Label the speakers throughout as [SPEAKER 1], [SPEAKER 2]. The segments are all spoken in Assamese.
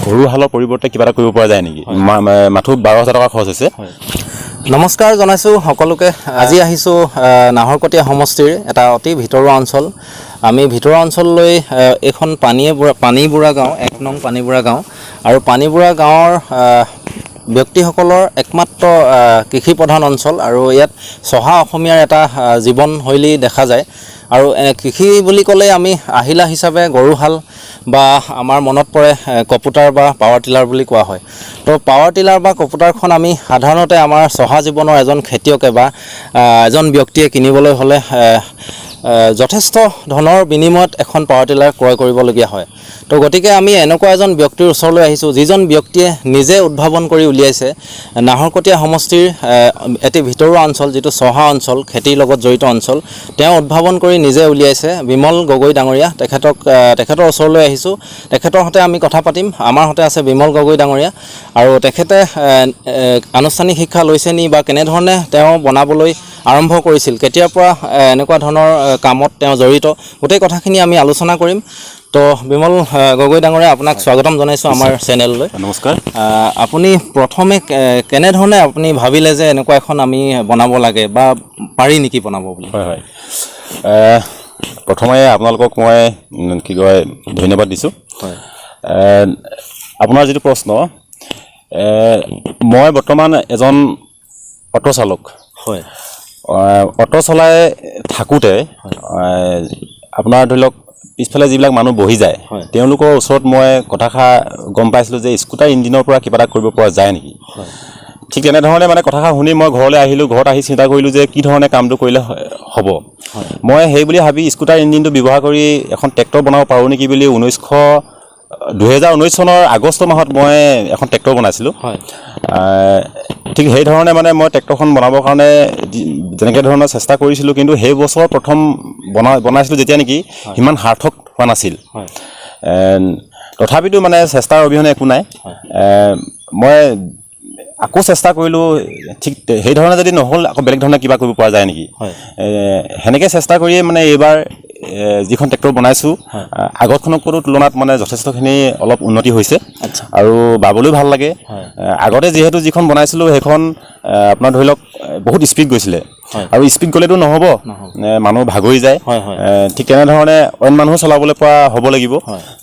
[SPEAKER 1] গৰু হালৰ পৰিৱৰ্তে কিবা এটা কৰিব পৰা যায় নেকি? মাথো 12,000 টকা খৰচ হৈছে।
[SPEAKER 2] নমস্কাৰ জনাইছোঁ সকলোকে। আজি আহিছোঁ নাহৰকটীয়া সমষ্টিৰ এটা অতি ভিতৰুৱা অঞ্চল। আমি ভিতৰুৱা অঞ্চললৈ এইখন পানীবুঢ়া গাঁও, 1 নং পানীবুঢ়া গাঁও, আৰু পানীবুঢ়া গাঁৱৰ ব্যক্তিসকলৰ একমাত্ৰ কৃষি প্ৰধান অঞ্চল, আৰু ইয়াত চহা অসমীয়াৰ এটা জীৱনশৈলী দেখা যায়। আৰু কৃষি বুলি ক'লে আমি আহিলা হিচাপে গৰুহাল বা আমাৰ মনত পৰে কপুটাৰ বা পাৱাৰ টিলাৰ বুলি কোৱা হয়। তো পাৱাৰ টিলাৰ বা কপুটাৰখন আমি সাধাৰণতে আমাৰ চহা জীৱনৰ এজন খেতিয়কে বা এজন ব্যক্তিয়ে কিনিবলৈ হ'লে যথেষ্ট ধনৰ বিনিময়ত এখন পাৱাৰ টিলাৰ ক্ৰয় কৰিবলগীয়া হয়। তো গতিকে আমি এনেকুৱা এজন ব্যক্তিৰ ওচৰলৈ আহিছোঁ, যিজন ব্যক্তিয়ে নিজে উদ্ভাৱন কৰি উলিয়াইছে নাহৰকটীয়া সমষ্টিৰ এটি ভিতৰুৱা অঞ্চল, যিটো চহা অঞ্চল, খেতিৰ লগত জড়িত অঞ্চল, তেওঁ উদ্ভাৱন কৰি নিজে উলিয়াইছে। বিমল গগৈ ডাঙৰীয়া, তেখেতৰ ওচৰলৈ আহিছোঁ। তেখেতৰ সৈতে আমি কথা পাতিম। আমাৰ সৈতে আছে বিমল গগৈ ডাঙৰীয়া, আৰু তেখেতে আনুষ্ঠানিক শিক্ষা লৈছে নি বা কেনেধৰণে তেওঁ বনাবলৈ আৰম্ভ কৰিছিল, কেতিয়াৰ পৰা এনেকুৱা ধৰণৰ কামত তেওঁ জড়িত, গোটেই কথাখিনি আমি আলোচনা কৰিম। তো বিমল গগৈ ডাঙৰীয়া, আপোনাক স্বাগতম জনাইছোঁ আমাৰ চেনেললৈ।
[SPEAKER 1] নমস্কাৰ।
[SPEAKER 2] আপুনি প্ৰথমে কেনেধৰণে আপুনি ভাবিলে যে এনেকুৱা এখন আমি বনাব লাগে বা পাৰি নেকি বনাব বুলি?
[SPEAKER 1] হয়, প্ৰথমে আপোনালোকক মই কি কয় ধন্যবাদ দিছোঁ।
[SPEAKER 2] হয়,
[SPEAKER 1] আপোনাৰ যিটো প্ৰশ্ন, মই বৰ্তমান এজন অটো চালক।
[SPEAKER 2] হয়,
[SPEAKER 1] অটো চলাই থাকোঁতে আপোনাৰ ধৰি লওক পিছফালে যিবিলাক মানুহ বহি যায়, তেওঁলোকৰ ওচৰত মই কথাষাৰ গম পাইছিলোঁ যে স্কুটাৰ ইঞ্জিনৰ পৰা কিবা এটা কৰিব পৰা যায় নেকি। ঠিক তেনেধৰণে মানে কথাষাৰ শুনি মই ঘৰলৈ আহিলোঁ। ঘৰত আহি চিন্তা কৰিলোঁ যে কি ধৰণে কামটো কৰিলে হ'ব। মই সেই বুলি ভাবি স্কুটাৰ ইঞ্জিনটো ব্যৱহাৰ কৰি এখন ট্ৰেক্টৰ বনাব পাৰোঁ নেকি বুলি 2019 চনৰ আগষ্ট মাহত মই এখন ট্ৰেক্টৰ বনাইছিলোঁ। ঠিক সেইধৰণে মানে মই ট্ৰেক্টৰখন বনাবৰ কাৰণে যেনেকৈ ধৰণৰ চেষ্টা কৰিছিলোঁ, কিন্তু সেই বছৰ প্ৰথম বনাইছিলোঁ যেতিয়া নেকি সিমান সাৰ্থক হোৱা নাছিল। তথাপিতো মানে চেষ্টাৰ অবিহনে একো নাই। মই আকৌ চেষ্টা কৰিলোঁ, ঠিক সেইধৰণে যদি নহ'ল আকৌ বেলেগ ধৰণে কিবা কৰিব পৰা যায় নেকি। সেনেকৈ চেষ্টা কৰিয়ে মানে এইবাৰ যিখন ট্ৰেক্টৰ বনাইছোঁ, আগতখনতকৈও তুলনাত মানে যথেষ্টখিনি অলপ উন্নতি হৈছে, আৰু বাবলৈও ভাল লাগে। আগতে যিহেতু যিখন বনাইছিলোঁ সেইখন আপোনাৰ ধৰি লওক বহুত স্পীড গৈছিলে, আৰু স্পীড গ'লেতো নহ'ব, মানুহ ভাগৰি যায়। ঠিক তেনেধৰণে অইন মানুহো চলাবলৈ পৰা হ'ব লাগিব।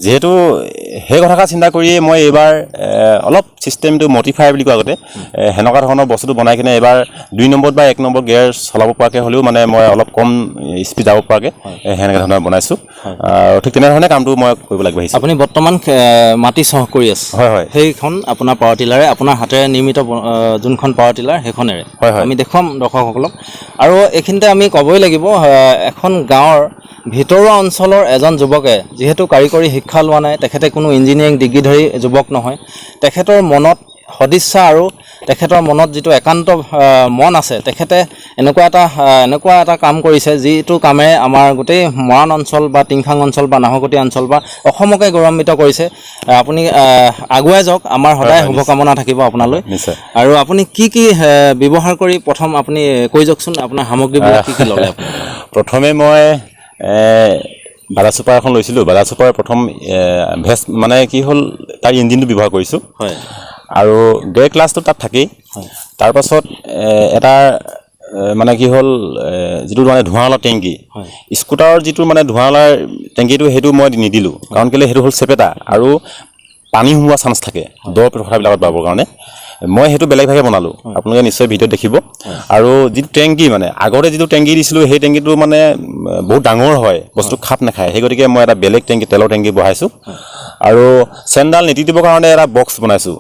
[SPEAKER 1] যিহেতু সেই কথাষাৰ চিন্তা কৰিয়ে মই এইবাৰ অলপ ছিষ্টেমটো মডিফাই বুলি কোৱা আগতে সেনেকুৱা ধৰণৰ বস্তুটো বনাই কিনে এইবাৰ 2 নম্বৰ বা 1 নম্বৰ গিয়াৰ চলাব পৰাকৈ হ'লেও মানে মই অলপ কম স্পীড যাব পৰাকৈ সেনেকুৱা ধৰণৰ বনাইছোঁ। আৰু ঠিক তেনেধৰণে কামটো মই কৰিব লাগিব আহিছোঁ।
[SPEAKER 2] আপুনি বৰ্তমান মাটি চহ কৰি আছে? হয়। সেইখন আপোনাৰ পাৱাৰ টিলাৰে, আপোনাৰ হাতেৰে নিৰ্মিত যোনখন পাৱাৰ টিলাৰ সেইখনেৰে আমি দেখুৱাম দৰ্শকসকলক। আৰু এইখিনিতে আমি ক'বই লাগিব, এখন গাঁৱৰ ভিতৰুৱা অঞ্চলৰ এজন যুৱকে যিহেতু কাৰিকৰী শিক্ষা লোৱা নাই, তেখেতে কোনো ইঞ্জিনিয়াৰিং ডিগ্ৰীধাৰী যুৱক নহয়, তেখেতৰ মনত সদিচ্ছা আৰু তেখেতৰ মনত যিটো একান্ত মন আছে, তেখেতে এনেকুৱা এটা কাম কৰিছে, যিটো কামেৰে আমাৰ গোটেই মৰাণ অঞ্চল বা টিংখাং অঞ্চল বা নাহৰকটীয়া অঞ্চল বা অসমকে গৌৰৱান্বিত কৰিছে। আপুনি আগুৱাই যাওক, আমাৰ সদায় শুভকামনা থাকিব আপোনালৈ। আৰু আপুনি কি ব্যৱহাৰ কৰি প্ৰথম আপুনি কৈ যাওকচোন, আপোনাৰ সামগ্ৰীবিলাক কি ল'লে?
[SPEAKER 1] প্ৰথমে মই বালা চুপাৰ এখন লৈছিলোঁ। বালা চুপাৰ প্ৰথম মানে কি হ'ল, তাৰ ইঞ্জিনটো ব্যৱহাৰ কৰিছোঁ, আৰু গেৰ ক্লাছটো তাত থাকেই। তাৰপাছত এটা মানে কি হ'ল, যিটো মানে ধোঁৱাওলা টেংকি, স্কুটাৰৰ যিটো মানে ধোঁৱাওলা টেংকিটো, সেইটো মই নিদিলোঁ, কাৰণ কেলৈ সেইটো হ'ল চেপেটা আৰু পানী সোমোৱা চান্স থাকে দ পথাৰবিলাকত বাবৰ কাৰণে। মই সেইটো বেলেগভাৱে বনালোঁ, আপোনালোকে নিশ্চয় ভিডিঅ'ত দেখিব। আৰু যিটো টেংকি, মানে আগতে যিটো টেংকি দিছিলোঁ, সেই টেংকিটো মানে বহুত ডাঙৰ হয়, বস্তু খাপ নাখায়। সেই গতিকে মই এটা বেলেগ টেংকি, তেলৰ টেংকি বহাইছোঁ। আৰু চেইনডাল নিতিতিবৰ কাৰণে এটা বক্স বনাইছোঁ।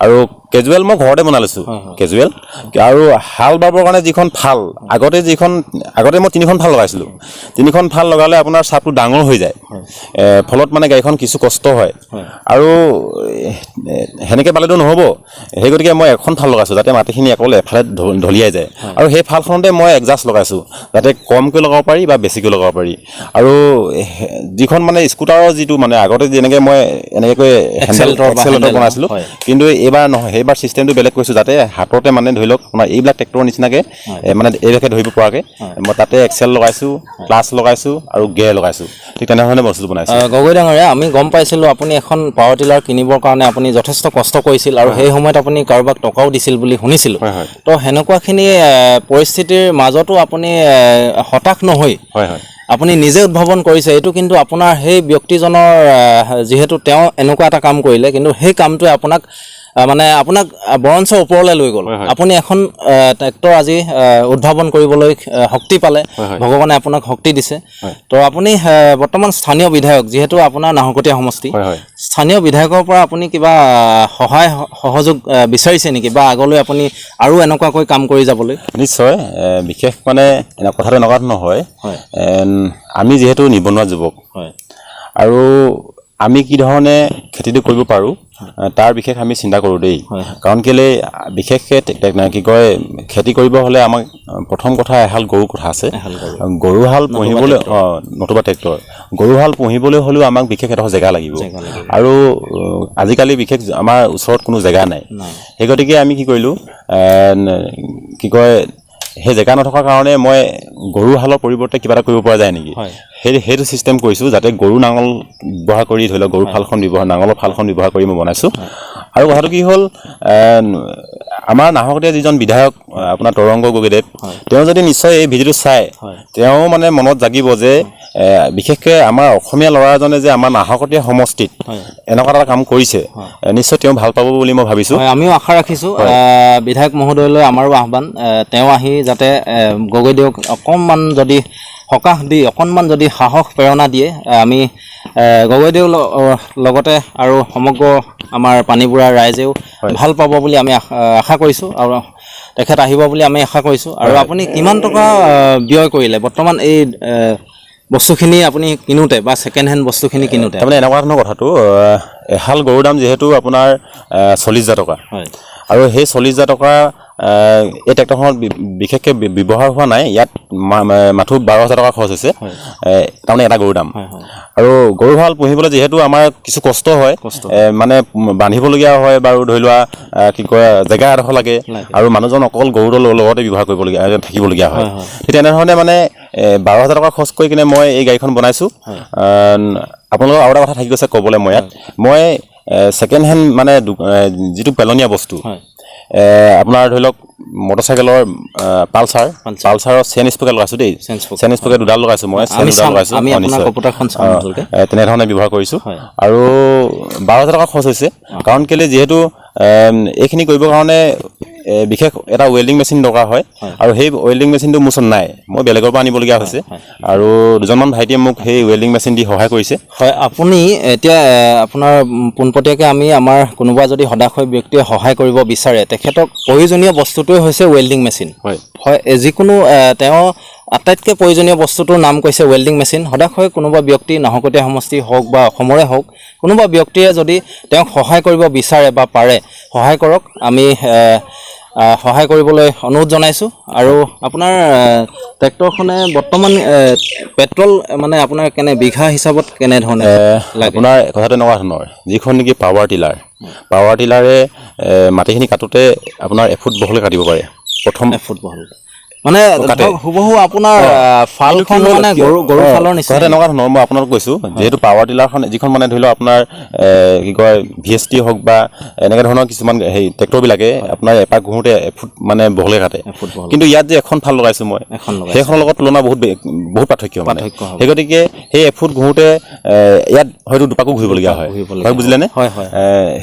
[SPEAKER 1] আৰু কেজুৱেল মই ঘৰতে বনাই লৈছোঁ, কেজুৱেল। আৰু হাল বাবৰ কাৰণে যিখন ফাল, আগতে মই 3খন ফাল লগাইছিলোঁ। 3খন ফাল লগালে আপোনাৰ চাপটো ডাঙৰ হৈ যায়, ফলত মানে গাড়ীখন কিছু কষ্ট হয়। আৰু সেনেকৈ পালেতো নহ'ব, সেই গতিকে মই এখন ফাল লগাইছোঁ যাতে মাটিখিনি অকল এফালে ঢলিয়াই যায় আৰু সেই ফালখনতে মই এডজাষ্ট লগাইছোঁ যাতে কমকৈ লগাব পাৰি বা বেছিকৈ লগাব পাৰি আৰু যিখন মানে স্কুটাৰৰ যিটো মানে আগতে যেনেকৈ মই এনেকৈ এক্সেলেটৰ বনাইছিলোঁ কিন্তু এইবাৰ নহয় সেইবাৰ চিষ্টেমটো বেলেগ কৰিছোঁ যাতে হাততে মানে ধৰি লওক আমাৰ এইবিলাক ট্ৰেক্টৰৰ নিচিনাকৈ মানে এইভাগে ধৰিব পৰাকৈ মই তাতে এক্সেল লগাইছোঁ ক্লাছ লগাইছোঁ আৰু গিয়াৰ লগাইছোঁ ঠিক তেনেধৰণে বস্তুটো বনাইছোঁ
[SPEAKER 2] গগৈ ডাঙৰীয়া আমি গম পাইছিলোঁ আপুনি এখন পাৱাৰ টিলাৰ কিনিবৰ কাৰণে আপুনি যথেষ্ট কষ্ট কৰিছিল আৰু সেই সময়ত আপুনি কাৰোবাক টকাও দিছিল বুলি শুনিছিলোঁ তো সেনেকুৱাখিনি পৰিস্থিতিৰ মাজতো আপুনি হতাশ নহৈ আপুনি নিজে উদ্ভাৱন কৰিছে এইটো কিন্তু আপোনাৰ সেই ব্যক্তিজনৰ যিহেতু তেওঁ এনেকুৱা এটা কাম কৰিলে কিন্তু সেই কামটোৱে আপোনাক মানে আপোনাক বৰঞ্চ ওপৰলৈ লৈ গ'ল আপুনি এখন ট্ৰেক্টৰ আজি উদ্ভাৱন কৰিবলৈ শক্তি পালে ভগৱানে আপোনাক শক্তি দিছে তো আপুনি বৰ্তমান স্থানীয় বিধায়ক যিহেতু আপোনাৰ নাহৰকটীয়া সমষ্টি স্থানীয় বিধায়কৰ পৰা আপুনি কিবা সহায় সহযোগ বিচাৰিছে নেকি বা আগলৈ আপুনি আৰু এনেকুৱাকৈ কাম কৰি যাবলৈ
[SPEAKER 1] নিশ্চয় বিশেষ মানে কথাটো এনেকুৱা নহয় আমি যিহেতু নিবনুৱা যুৱক আৰু আমি কি ধৰণে খেতিটো কৰিব পাৰোঁ তাৰ বিশেষ আমি চিন্তা কৰোঁ দেই কাৰণ কেলৈ বিশেষকৈ কি কয় খেতি কৰিব হ'লে আমাক প্ৰথম কথা এহাল গৰুৰ কথা আছে গৰুহাল পুহিবলৈ নতুবা ট্ৰেক্টৰ গৰুহাল পুহিবলৈ হ'লেও আমাক বিশেষ এডোখৰ জেগা লাগিব আৰু আজিকালি বিশেষ আমাৰ ওচৰত কোনো জেগা নাই সেই গতিকে আমি কি কৰিলোঁ কি কয় সেই জেগা নথকাৰ কাৰণে মই গৰুহালৰ পৰিৱৰ্তে কিবা এটা কৰিব পৰা যায় নেকি সেইটো চিষ্টেম কৰিছোঁ যাতে গৰু নাঙল ব্যৱহাৰ কৰি ধৰি লওক গৰু ফালখন নাঙলৰ ফালখন ব্যৱহাৰ কৰি মই বনাইছোঁ আৰু কথাটো কি হ'ল আমাৰ নাহৰকটীয়া যিজন বিধায়ক আপোনাৰ তৰংগ গগৈদেৱ তেওঁ যদি নিশ্চয় এই ভিডিঅ'টো চায় তেওঁ মানে মনত জাগিব যে বিশেষকৈ আমাৰ অসমীয়া ল'ৰা এজনে যে আমাৰ নাহৰকটীয়া সমষ্টিত এনেকুৱা এটা কাম কৰিছে নিশ্চয় তেওঁ ভাল পাব বুলি মই ভাবিছোঁ
[SPEAKER 2] আমিও আশা ৰাখিছোঁ বিধায়ক মহোদয়লৈ আমাৰো আহ্বান তেওঁ আহি যাতে গগৈদেৱক অকণমান যদি সকাহ দি অকণমান যদি সাহস প্ৰেৰণা দিয়ে আমি গগৈদেৱ লগতে আৰু সমগ্ৰ আমাৰ পানীবুঢ়াৰ ৰাইজেও ভাল পাব বুলি আমি আশা কৰিছোঁ আৰু তেখেত আহিব বুলি আমি আশা কৰিছোঁ আৰু আপুনি কিমান টকা ব্যয় কৰিলে বৰ্তমান এই বস্তুখিনি আপুনি কিনোতে বা ছেকেণ্ড হেণ্ড বস্তুখিনি কিনোতে
[SPEAKER 1] তাৰমানে এনেকুৱা ধৰণৰ কথাটো এহাল গৰুৰ দাম যিহেতু আপোনাৰ 40,000 টকা আৰু সেই 40,000 টকা এই ট্ৰেক্টৰখনত বিশেষকৈ ব্যৱহাৰ হোৱা নাই ইয়াত মাথো 12,000 টকা খৰচ হৈছে তাৰমানে এটা গৰুৰ দাম আৰু গৰুহাল পুহিবলৈ যিহেতু আমাৰ কিছু কষ্ট হয় মানে বান্ধিবলগীয়া হয় বাৰু ধৰি লোৱা কি কয় জেগা এডোখৰ লাগে আৰু মানুহজন অকল গৰুৰ লগতে ব্যৱহাৰ কৰিবলগীয়া থাকিবলগীয়া হয় ঠিক তেনেধৰণে মানে 12,000 টকা খৰচ কৰি কিনে মই এই গাড়ীখন বনাইছোঁ আপোনালোকৰ আৰু এটা কথা থাকি গৈছে ক'বলৈ মই ছেকেণ্ড হেণ্ড মানে যিটো পেলনীয়া বস্তু আপোনাৰ ধৰি লওক মটৰচাইকেলৰ পালচাৰৰ চেইন স্পকেট লগাইছোঁ দেই চেইন স্পকেট দুডাল লগাইছোঁ মই চেইন দুডাল লগাইছোঁ তেনেধৰণে ব্যৱহাৰ কৰিছোঁ আৰু 12,000 টকা খৰচ হৈছে কাৰণ কেলৈ যিহেতু এইখিনি কৰিবৰ কাৰণে বিশেষ এটা ৱেল্ডিং মেচিন দৰকাৰ হয় আৰু সেই ৱেল্ডিং মেচিনটো মোৰ ওচৰত নাই মই বেলেগৰ পৰা আনিবলগীয়া হৈছে আৰু দুজনমান ভাইটিয়ে মোক সেই ৱেল্ডিং মেচিন দি সহায় কৰিছে
[SPEAKER 2] হয় আপুনি এতিয়া আপোনাৰ পোনপটীয়াকৈ আমি আমাৰ কোনোবা যদি সদাশয় ব্যক্তিয়ে সহায় কৰিব বিচাৰে তেখেতক প্ৰয়োজনীয় বস্তুটোৱে হৈছে ৱেল্ডিং মেচিন হয় যিকোনো তেওঁ আটাইতকৈ প্ৰয়োজনীয় বস্তুটোৰ নাম কৈছে ৱেল্ডিং মেচিন সদাশয় কোনোবা ব্যক্তি নাহৰকটীয়া সমষ্টি হওক বা অসমৰে হওক কোনোবা ব্যক্তিয়ে যদি তেওঁক সহায় কৰিব বিচাৰে বা পাৰে সহায় কৰক আমি সহায় কৰিবলৈ অনুৰোধ জনাইছোঁ আৰু আপোনাৰ ট্ৰেক্টৰখনে বৰ্তমান পেট্ৰল মানে আপোনাৰ কেনে বিঘা হিচাপত কেনেধৰণে
[SPEAKER 1] আপোনাৰ কথাটো এনেকুৱা ধৰণৰ যিখন নেকি পাৱাৰ টিলাৰে মাটিখিনি কাটোতে আপোনাৰ এফুট বহলকৈ কাটিব পাৰে প্ৰথম
[SPEAKER 2] এফুট বহলকৈ মানে হুবহু আপোনাৰ ফালখন মানে গৰু ফালৰ নিচিনা
[SPEAKER 1] এনেকুৱা ধৰণৰ মই আপোনালোক কৈছোঁ যিহেতু পাৱাৰ টিলাৰখন যিখন মানে ধৰি লওক আপোনাৰ কি কয় VST হওক বা এনেকুৱা ধৰণৰ কিছুমান সেই ট্ৰেক্টৰবিলাকে আপোনাৰ এপাক ঘূৰোঁতে এফুট মানে বহলে কাটে কিন্তু ইয়াত যে এখন ফাল লগাইছোঁ মই সেইখনৰ লগত তুলনা বহুত পাৰ্থক্য মানে সেই গতিকে সেই এফুট ঘূৰোঁতে ইয়াত হয়তো দুপাকো ঘূৰিবলগীয়া হয় বুজিলেনে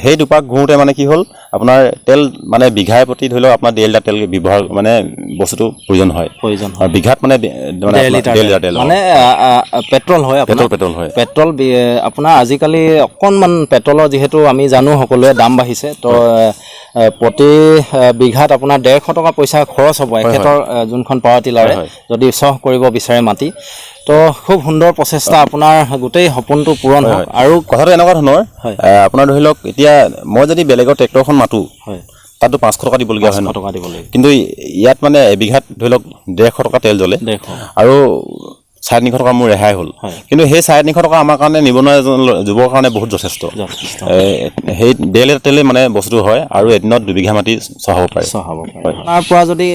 [SPEAKER 1] সেই দুপাক ঘূৰোঁতে মানে কি হ'ল আপোনাৰ তেল মানে বিঘাই প্ৰতি ধৰি লওক আপোনাৰ 1.5 লিটাৰ তেল ব্যৱহাৰ মানে বস্তুটো প্ৰয়োজন হয় বিঘাত মানে 1.5 লিটাৰ তেল
[SPEAKER 2] মানে পেট্ৰল হয় পেট্ৰল আপোনাৰ আজিকালি অকণমান পেট্ৰলৰ যিহেতু আমি জানো সকলোৱে দাম বাঢ়িছে তো প্ৰতি বিঘাত আপোনাৰ 150 টকা পইচা খৰচ হ'ব এখেতৰ যোনখন পাৱাৰ টিলাৰে যদি চহ কৰিব বিচাৰে মাটি তো খুব সুন্দৰ প্ৰচেষ্টা আপোনাৰ গোটেই সপোনটো পূৰণ হয় আৰু
[SPEAKER 1] কথাটো এনেকুৱা ধৰণৰ আপোনাৰ ধৰি লওক এতিয়া মই যদি বেলেগৰ ট্ৰেক্টৰখন মাতোঁ তাতো 500 টকা দিবলগীয়া হয় ন
[SPEAKER 2] 500 টকা দিব লাগিব
[SPEAKER 1] কিন্তু ইয়াত মানে এবিঘাত ধৰি লওক 150 টকা তেল জ্বলে
[SPEAKER 2] 150
[SPEAKER 1] আৰু 450 টকা মোৰ ৰেহাই হ'ল কিন্তু সেই 450 টকা আমাৰ কাৰণে নিবনুৱা এজন যুৱকৰ কাৰণে বহুত যথেষ্ট সেই ডেইলি তেলে মানে বস্তু হয় আৰু এদিনত 2 বিঘা মাটি চহাব পাৰে
[SPEAKER 2] তাৰ পৰা যদি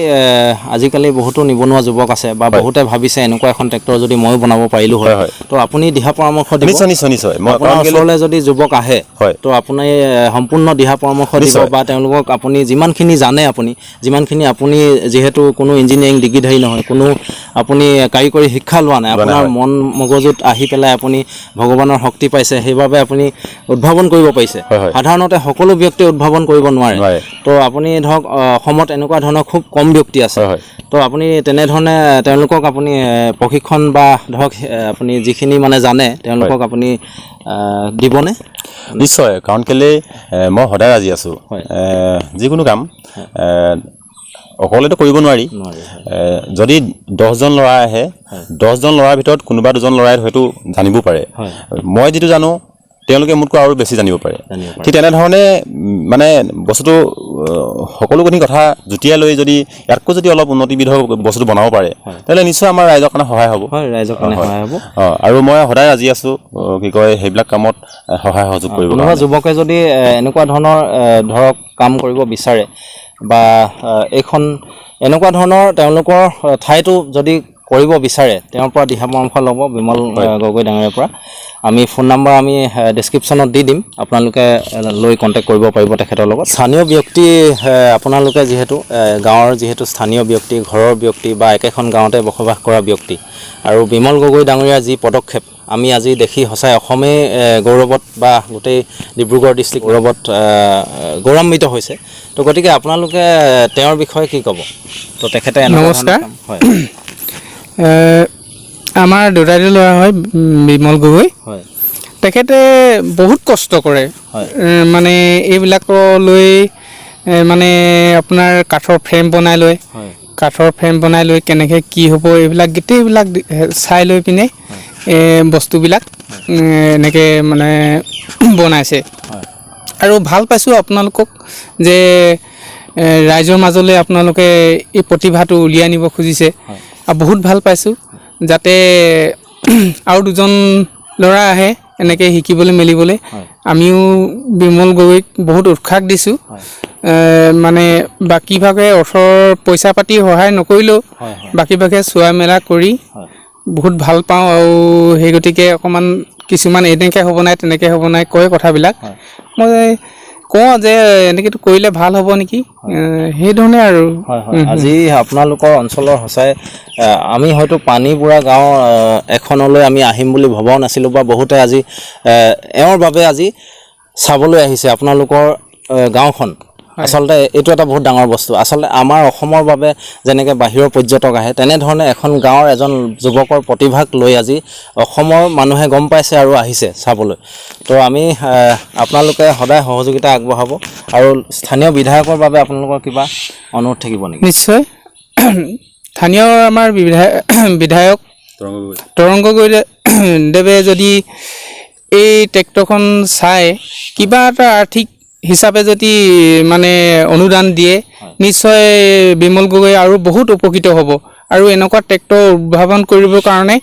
[SPEAKER 2] আজিকালি বহুতো নিবনুৱা যুৱক আছে বা বহুতে ভাবিছে এনেকুৱা এখন ট্ৰেক্টৰ যদি ময়ো বনাব পাৰিলো হয় তো আপুনি দিহা পৰামৰ্শ দিব
[SPEAKER 1] নিশ্চয় মই
[SPEAKER 2] আপোনাৰ ওচৰলৈ যদি যুৱক আহে তো আপুনি সম্পূৰ্ণ দিহা পৰামৰ্শ দিব বা তেওঁলোকক আপুনি যিমানখিনি জানে যিমানখিনি আপুনি যিহেতু কোনো ইঞ্জিনিয়াৰিং ডিগ্ৰীধাৰী নহয় কোনো আপুনি কাৰিকৰী শিক্ষা লোৱা নাই আপোনাৰ মন মগজুত আহি পেলাই আপুনি ভগৱানৰ শক্তি পাইছে সেইবাবে আপুনি উদ্ভাৱন কৰিব পাৰিছে সাধাৰণতে সকলো ব্যক্তি উদ্ভাৱন কৰিব নোৱাৰে তো আপুনি ধৰক অসমত এনেকুৱা ধৰণৰ খুব কম ব্যক্তি আছে তো আপুনি তেনেধৰণে তেওঁলোকক আপুনি প্ৰশিক্ষণ বা ধৰক আপুনি যিখিনি মানে জানে তেওঁলোকক আপুনি দিবনে
[SPEAKER 1] নিশ্চয় কাৰণ কেলে মই সদায় ৰাজি আছোঁ যিকোনো কাম অকলেতো কৰিব নোৱাৰি যদি 10 জন ল'ৰা আহে 10 জন ল'ৰাৰ ভিতৰত কোনোবা দুজন ল'ৰাই হয়তো জানিব পাৰে মই যিটো জানো তেওঁলোকে মোতকৈ আৰু বেছি জানিব পাৰে ঠিক তেনেধৰণে মানে বস্তুটো সকলোখিনি কথা জুতিয়াই লৈ যদি ইয়াতকৈ যদি অলপ উন্নতিবিধৰ বস্তুটো বনাব পাৰে তেতিয়াহ'লে নিশ্চয় আমাৰ ৰাইজৰ কাৰণে সহায় হ'ব আৰু মই সদায় ৰাজি আছোঁ কি কয় সেইবিলাক কামত সহায় সহযোগ কৰিব
[SPEAKER 2] কোনোবা যুৱকে যদি এনেকুৱা ধৰণৰ ধৰক কাম কৰিব বিচাৰে বা এইখন এনেকুৱা ধৰণৰ তেওঁলোকৰ ঠাইটো যদি কৰিব বিচাৰে তেওঁৰ পৰা দিহা পৰামৰ্শ ল'ব বিমল গগৈ ডাঙৰীয়াৰ পৰা আমি ফোন নম্বৰ আমি ডেছক্ৰিপশ্যনত দি দিম আপোনালোকে লৈ কণ্টেক্ট কৰিব পাৰিব তেখেতৰ লগত স্থানীয় ব্যক্তি আপোনালোকে যিহেতু গাঁৱৰ যিহেতু স্থানীয় ব্যক্তি ঘৰৰ ব্যক্তি বা একেখন গাঁৱতে বসবাস কৰা ব্যক্তি আৰু বিমল গগৈ ডাঙৰীয়াৰ যি পদক্ষেপ আমি আজি দেখি সঁচাই অসমেই গৌৰৱত বা গোটেই ডিব্ৰুগড় ডিষ্ট্ৰিক্ট গৌৰৱত গৌৰৱান্বিত হৈছে তো গতিকে আপোনালোকে তেওঁৰ বিষয়ে কি ক'ব তো তেখেতে
[SPEAKER 3] নমস্কাৰ আমাৰ দুটাইটো ল'ৰা হয় বিমল গগৈ তেখেতে বহুত কষ্ট কৰে মানে এইবিলাকলৈ মানে আপোনাৰ কাঠৰ ফ্ৰেম বনাই লৈ কেনেকৈ কি হ'ব এইবিলাক গোটেইবিলাক চাই লৈ পিনে বস্তুবিলাক এনেকৈ মানে বনাইছে আৰু ভাল পাইছোঁ আপোনালোকক যে ৰাইজৰ মাজলৈ আপোনালোকে এই প্ৰতিভাটো উলিয়াই নিব খুজিছে আৰু বহুত ভাল পাইছোঁ যাতে আৰু দুজন ল'ৰা আহে এনেকৈ শিকিবলৈ মেলিবলৈ আমিও বিমল গগৈক বহুত উৎসাহ দিছোঁ মানে বাকীভাগে ওচৰৰ পইচা পাতি সহায় নকৰিলেও বাকীভাগে চোৱা মেলা কৰি বহুত ভাল পাওঁ আৰু সেই গতিকে অকণমান কিছুমান এনেকৈ হ'ব নাই তেনেকৈ হ'ব নাই কয় কথাবিলাক মই কওঁ যে এনেকৈতো কৰিলে ভাল হ'ব নেকি সেইধৰণে আৰু
[SPEAKER 2] আজি আপোনালোকৰ অঞ্চলৰ সঁচাই আমি হয়তো পানীবুঢ়া গাঁও এখনলৈ আমি আহিম বুলি ভবাও নাছিলোঁ বা বহুতে আজি এওঁৰ বাবে আজি চাবলৈ আহিছে আপোনালোকৰ গাঁওখন আচলতে এইটো এটা বহুত ডাঙৰ বস্তু আচলতে আমাৰ অসমৰ বাবে যেনেকৈ বাহিৰৰ পৰ্যটক আহে তেনেধৰণে এখন গাঁৱৰ এজন যুৱকৰ প্ৰতিভাক লৈ আজি অসমৰ মানুহে গম পাইছে আৰু আহিছে চাবলৈ তো আমি আপোনালোকে সদায় সহযোগিতা আগবঢ়াব আৰু স্থানীয় বিধায়কৰ বাবে আপোনালোকৰ কিবা অনুৰোধ থাকিব নেকি
[SPEAKER 3] নিশ্চয় স্থানীয় আমাৰ বিধায়ক তৰংগ গগৈদেৱে যদি এই ট্ৰেক্টৰখন চাই কিবা এটা আৰ্থিক হিচাপে যদি মানে অনুদান দিয়ে নিশ্চয় বিমল গগৈ আৰু বহুত উপকৃত হ'ব আৰু এনেকুৱা ট্ৰেক্টৰ উদ্ভাৱন কৰিবৰ কাৰণে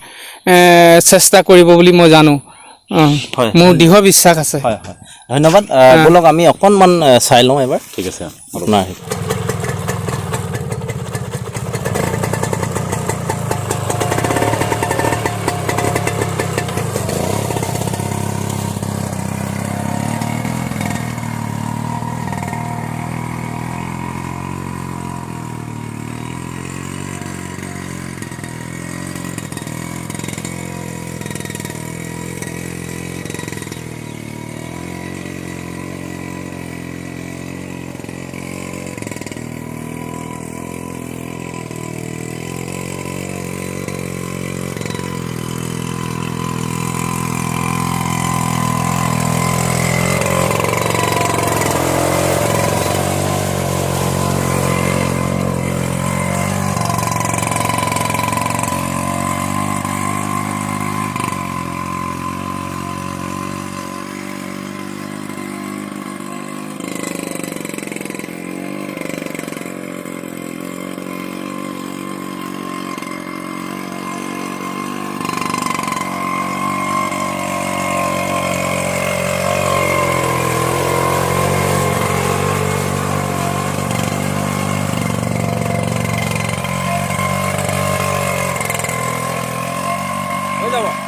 [SPEAKER 3] চেষ্টা কৰিব বুলি মই জানো মোৰ দৃঢ় বিশ্বাস আছে
[SPEAKER 2] ধন্যবাদ বলক আমি অকণমান চাই লওঁ এবাৰ
[SPEAKER 1] ঠিক আছে
[SPEAKER 2] আপোনাৰ যাব